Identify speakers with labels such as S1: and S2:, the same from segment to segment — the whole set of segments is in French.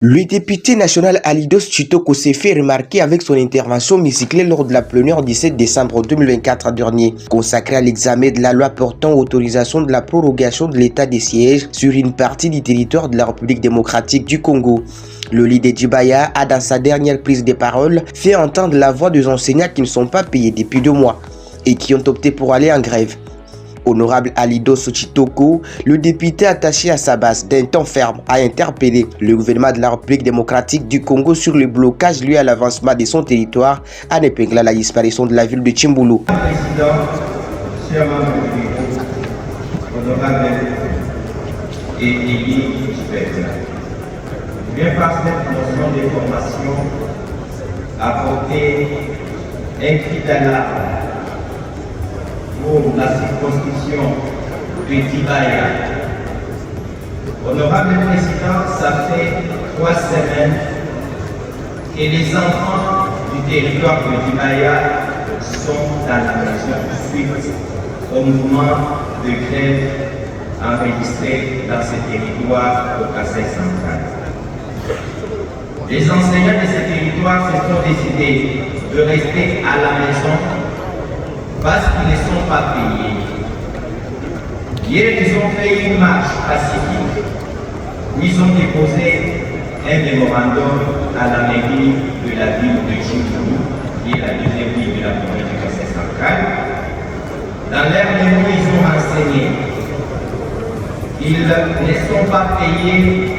S1: Le député national Alidos Chitoko s'est fait remarquer avec son intervention musiclée lors de la plénière du 7 décembre 2024 dernier, consacrée à l'examen de la loi portant autorisation de la prorogation de l'état des sièges sur une partie du territoire de la République démocratique du Congo. Le leader Djibaya a, dans sa dernière prise de parole, fait entendre la voix des enseignants qui ne sont pas payés depuis 2 mois et qui ont opté pour aller en grève. Honorable Alidos Chitoko, le député attaché à sa base d'un ton ferme, a interpellé le gouvernement de la République démocratique du Congo sur le blocage lié à l'avancement de son territoire en épinglant la disparition de la ville de Chimbulu.
S2: Président, chers membres du groupe, honorable et élu je viens par cette notion d'information apporter un cri d'alarme pour la circonscription de Djibaya. Honorable Président, ça fait 3 semaines que les enfants du territoire de Djibaya sont dans la maison suite au mouvement de grève enregistré dans ce territoire au Kassai central. Les enseignants de ce territoire se sont décidés de rester à la maison parce qu'ils ne sont pas payés. Hier, ils ont fait une marche pacifique où ils ont déposé un mémorandum à la mairie de la ville de Chimbulu, qui est la deuxième ville de la province du Kassai central. Dans leur mémo, ils ont renseigné qu'ils ne sont pas payés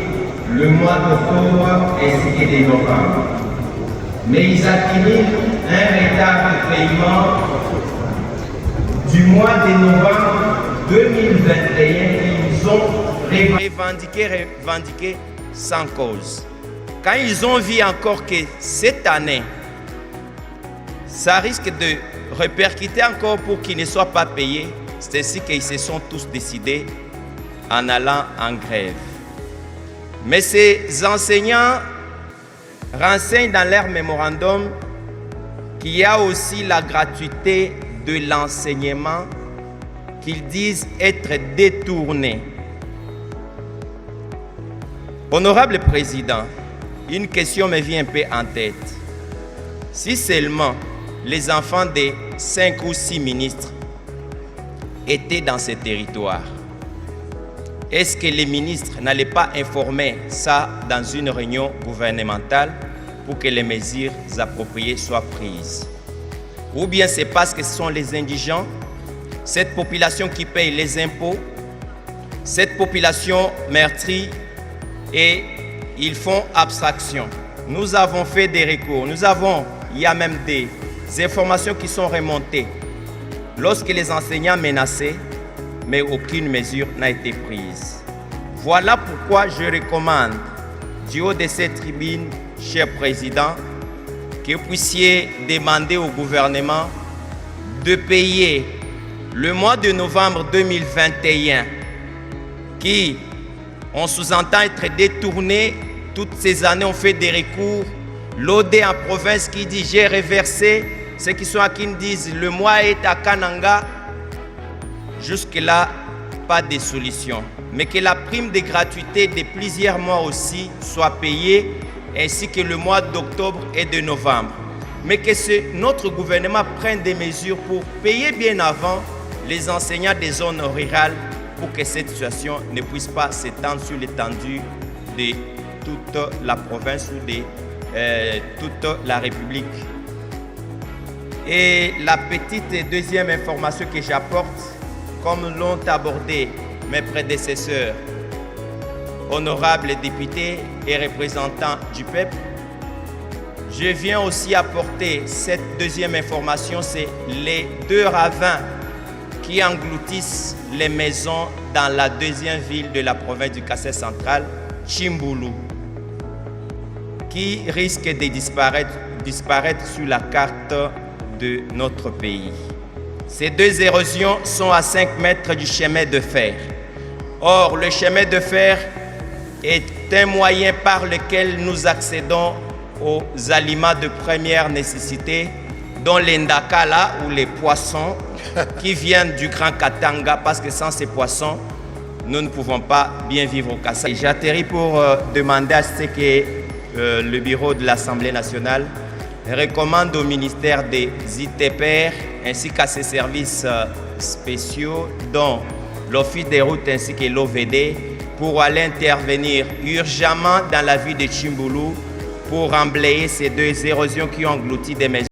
S2: le mois d'octobre ainsi que de novembre. Mais ils accumulent un retard de paiement du mois de novembre 2021 qu'ils ont
S3: revendiqué sans cause. Quand ils ont vu encore que cette année, ça risque de répercuter encore pour qu'ils ne soient pas payés, c'est ainsi qu'ils se sont tous décidés en allant en grève. Mais ces enseignants renseignent dans leur mémorandum qu'il y a aussi la gratuité de l'enseignement qu'ils disent être détourné. Honorable Président, une question me vient un peu en tête. Si seulement les enfants des 5 ou 6 ministres étaient dans ce territoire, est-ce que les ministres n'allaient pas informer ça dans une réunion gouvernementale pour que les mesures appropriées soient prises? Ou bien c'est parce que ce sont les indigents, cette population qui paye les impôts, cette population meurtrie et ils font abstraction. Nous avons fait des recours, il y a même des informations qui sont remontées lorsque les enseignants menaçaient, mais aucune mesure n'a été prise. Voilà pourquoi je recommande, du haut de cette tribune, cher Président, que vous puissiez demander au gouvernement de payer le mois de novembre 2021, qui, on sous-entend être détourné. Toutes ces années, on fait des recours. L'OD en province qui dit j'ai reversé, ceux qui sont à qui disent le mois est à Kananga. Jusque-là, pas de solution. Mais que la prime de gratuité de plusieurs mois aussi soit payée, ainsi que le mois d'octobre et de novembre. Mais que notre gouvernement prenne des mesures pour payer bien avant les enseignants des zones rurales pour que cette situation ne puisse pas s'étendre sur l'étendue de toute la province ou de toute la République. Et la petite deuxième information que j'apporte, comme l'ont abordé mes prédécesseurs, honorables députés et représentants du peuple, je viens aussi apporter cette deuxième information, c'est les 2 ravins qui engloutissent les maisons dans la deuxième ville de la province du Kassai central, Chimbulu, qui risquent de disparaître sur la carte de notre pays. Ces 2 érosions sont à 5 mètres du chemin de fer. Or, le chemin de fer est un moyen par lequel nous accédons aux aliments de première nécessité, dont les ndakala ou les poissons qui viennent du Grand Katanga, parce que sans ces poissons, nous ne pouvons pas bien vivre au Kassai. J'atterris pour demander à ce que le bureau de l'Assemblée nationale recommande au ministère des ITPR ainsi qu'à ses services spéciaux, dont l'Office des routes ainsi que l'OVD, pour aller intervenir urgemment dans la ville de Tchimboulou pour emblayer ces deux érosions qui ont englouti des maisons.